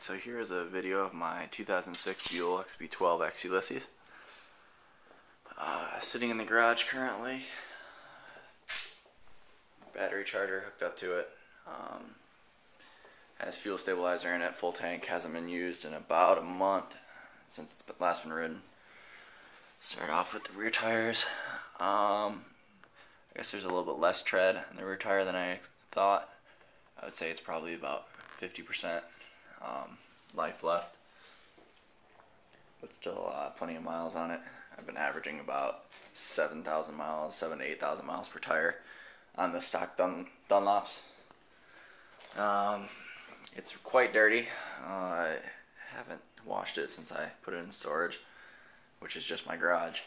Alright, so here is a video of my 2006 Buell XB12 X Ulysses. Sitting in the garage currently. Battery charger hooked up to it. Has fuel stabilizer in it, full tank, hasn't been used in about a month since it's last been ridden. Start off with the rear tires. I guess there's a little bit less tread in the rear tire than I thought. I would say it's probably about 50% life left, but still plenty of miles on it. I've been averaging about 7,000 miles, 7,000 to 8,000 miles per tire on the stock Dunlops. It's quite dirty. I haven't washed it since I put it in storage, which is just my garage.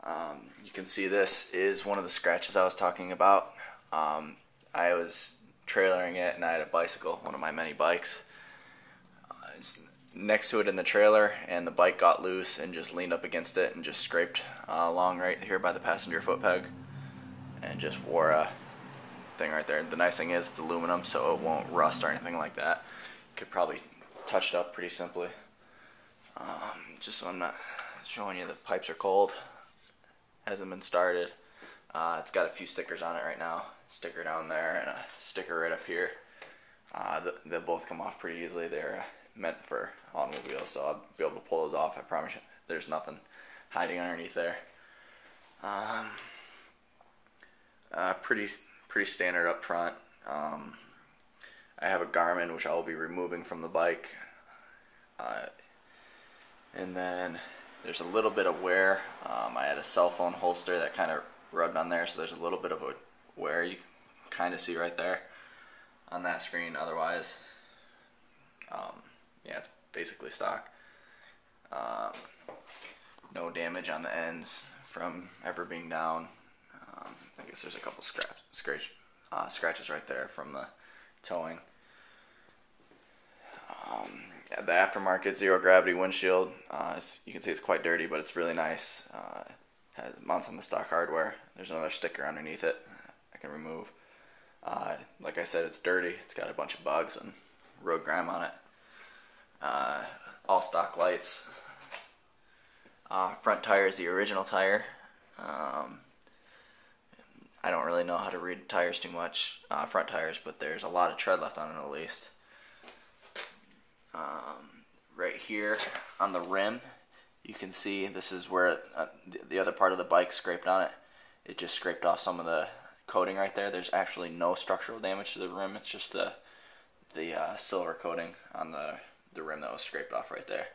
You can see this is one of the scratches I was talking about. I was trailering it and I had a bicycle, one of my many bikes, next to it in the trailer, and the bike got loose and just leaned up against it and just scraped along right here by the passenger foot peg and just wore a thing right there. The nice thing is it's aluminum, so it won't rust or anything like that. Could probably touch it up pretty simply. Just so I'm not showing you the pipes are cold. Hasn't been started. It's got a few stickers on it right now. Sticker down there and a sticker right up here. They'll both come off pretty easily. They're meant for automobiles, so I'll be able to pull those off. I promise you, there's nothing hiding underneath there. Pretty standard up front. I have a Garmin, which I will be removing from the bike. And then there's a little bit of wear. I had a cell phone holster that kind of rubbed on there, so there's a little bit of a wear you kind of see right there on that screen. Otherwise, yeah, it's basically stock. No damage on the ends from ever being down. I guess there's a couple scratches right there from the towing. The aftermarket zero gravity windshield, you can see it's quite dirty, but it's really nice. Has mounts on the stock hardware. There's another sticker underneath it I can remove. Like I said, it's dirty. It's got a bunch of bugs and road grime on it. All stock lights. Front tire is the original tire. I don't really know how to read tires too much, front tires, but there's a lot of tread left on it at least. Right here on the rim, you can see this is where the other part of the bike scraped on it. It just scraped off some of the coating right there. There's actually no structural damage to the rim. It's just the silver coating on the rim that was scraped off right there.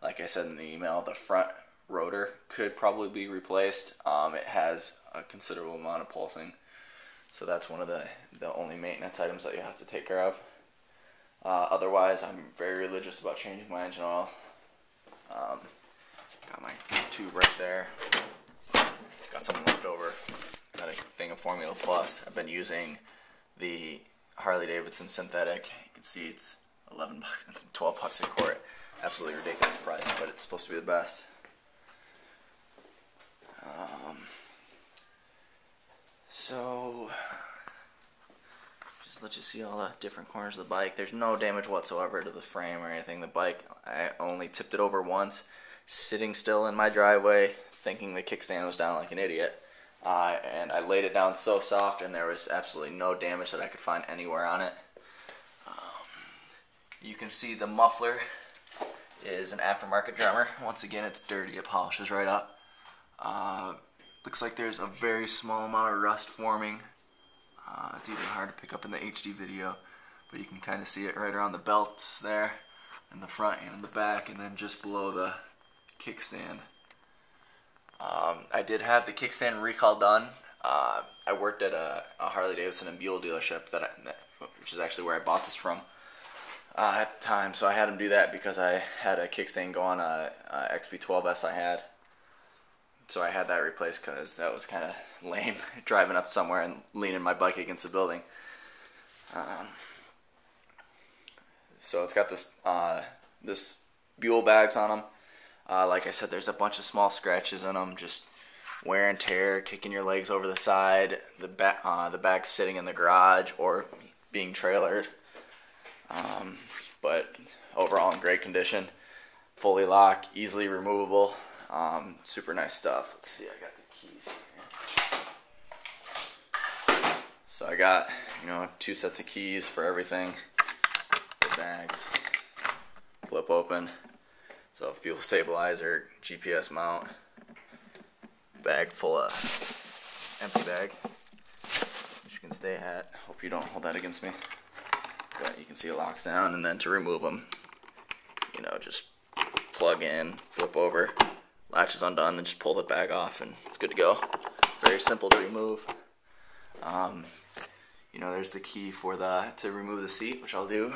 Like I said in the email, the front rotor could probably be replaced. It has a considerable amount of pulsing, so that's one of the only maintenance items that you have to take care of. Otherwise, I'm very religious about changing my engine oil. Got my tube right there. Got some left over. Got a thing of Formula Plus. I've been using the Harley Davidson synthetic. You can see it's 11 bucks, 12 bucks a quart. Absolutely ridiculous price, but it's supposed to be the best. So just let you see all the different corners of the bike. There's no damage whatsoever to the frame or anything. The bike, I only tipped it over once, sitting still in my driveway, thinking the kickstand was down like an idiot. And I laid it down so soft, and there was absolutely no damage that I could find anywhere on it. You can see the muffler is an aftermarket drummer. Once again, it's dirty. It polishes right up. Looks like there's a very small amount of rust forming. It's even hard to pick up in the HD video, but you can kind of see it right around the belts there, in the front and in the back, and then just below the kickstand. I did have the kickstand recall done. I worked at a Harley Davidson and Buell dealership, which is actually where I bought this from at the time. So I had them do that because I had a kickstand go on a XB12S I had. So I had that replaced because that was kind of lame, driving up somewhere and leaning my bike against the building. So it's got this Buell bags on them. Like I said, there's a bunch of small scratches in them, just wear and tear, kicking your legs over the side, the back sitting in the garage or being trailered. But but overall in great condition. Fully lock, easily removable, super nice stuff. Let's see, I got the keys here. So I got, 2 sets of keys for everything. The bags flip open. So fuel stabilizer, GPS mount, bag full of empty bag, which you can stay at. Hope you don't hold that against me. But you can see it locks down, and then to remove them, just plug in, flip over, latch is undone, and just pull the bag off, and it's good to go. Very simple to remove. There's the key for to remove the seat, which I'll do.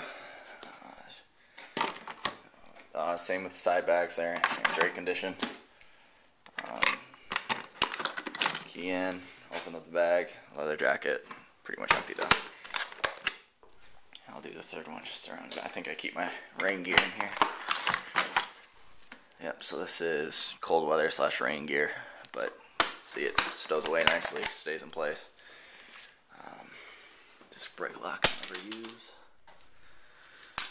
Same with the side bags there, in great condition. Key in, open up the bag, leather jacket, pretty much empty though. I'll do the third one just around. I think I keep my rain gear in here. Yep, so this is cold weather / rain gear, but see, it stows away nicely, stays in place. This brake lock I never use.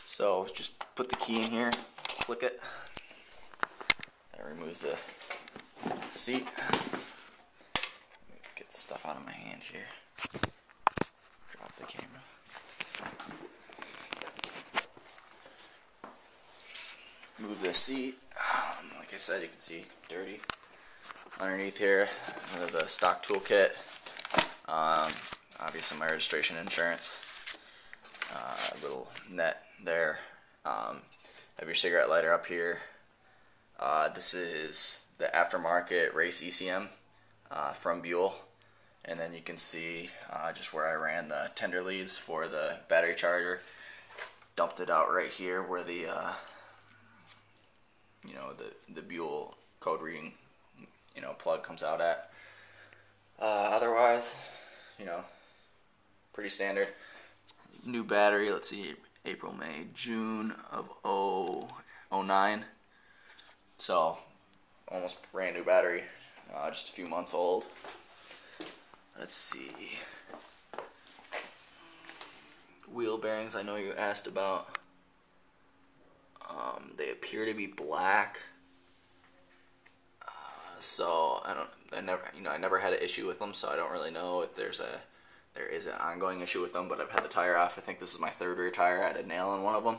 So just put the key in here, flick it. That removes the seat. Let me get the stuff out of my hand here. Drop the camera. Move the seat. Like I said, you can see dirty underneath here. The stock toolkit. Obviously my registration insurance. Little net there. Have your cigarette lighter up here. This is the aftermarket race ECM from Buell. And then you can see just where I ran the tender leads for the battery charger. Dumped it out right here where the the Buell code reading plug comes out at. Otherwise, pretty standard. New battery, let's see, April, May, June of 09. So almost brand new battery, just a few months old. Let's see. Wheel bearings, I know you asked about. They appear to be black. So I never had an issue with them, so I don't really know if there is an ongoing issue with them. But I've had the tire off. I think this is my 3rd rear tire. I had a nail in one of them.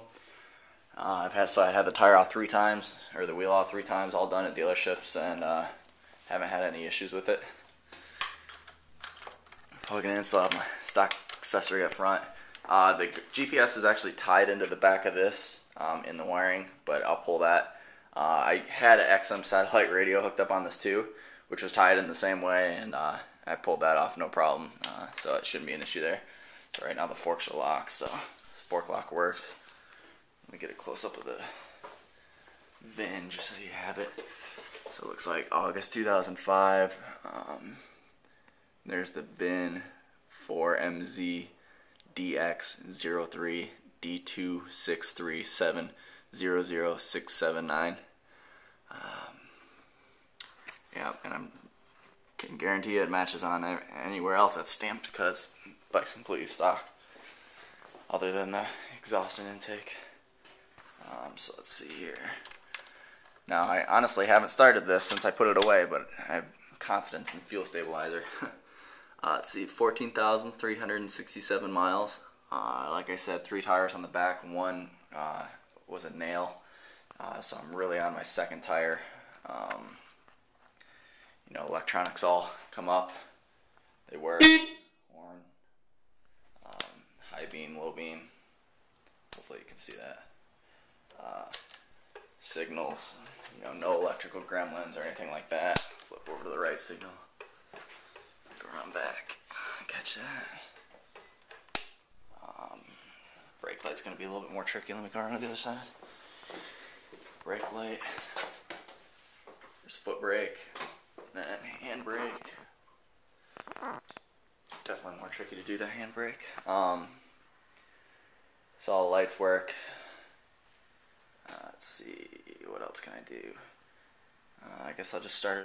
I had the tire off 3 times, or the wheel off 3 times, all done at dealerships, and haven't had any issues with it. Plugging in, still have my stock accessory up front. The GPS is actually tied into the back of this in the wiring, but I'll pull that. I had an XM satellite radio hooked up on this too, which was tied in the same way, and I pulled that off no problem, so it shouldn't be an issue there. So right now the forks are locked, so fork lock works. Let me get a close up of the VIN just so you have it. So it looks like August 2005. There's the VIN 4MZ DX03 D263700679. Yeah, and I can guarantee you it matches on anywhere else that's stamped because the bike's completely stock, other than the exhaust and intake. So let's see here. Now I honestly haven't started this since I put it away, but I have confidence in fuel stabilizer. Let's see, 14,367 miles. Like I said, 3 tires on the back, 1 was a nail, so I'm really on my 2nd tire. Electronics all come up. They work. Horn, high beam, low beam. Hopefully you can see that. Signals. No electrical gremlins or anything like that. Flip over to the right signal. Go around back. Catch that. Brake light's going to be a little bit more tricky. Let me go around to the other side. Brake light. There's foot brake. Then hand brake. Definitely more tricky to do that hand brake. So all the lights work. Let's see, what else can I do? I guess I'll just start it.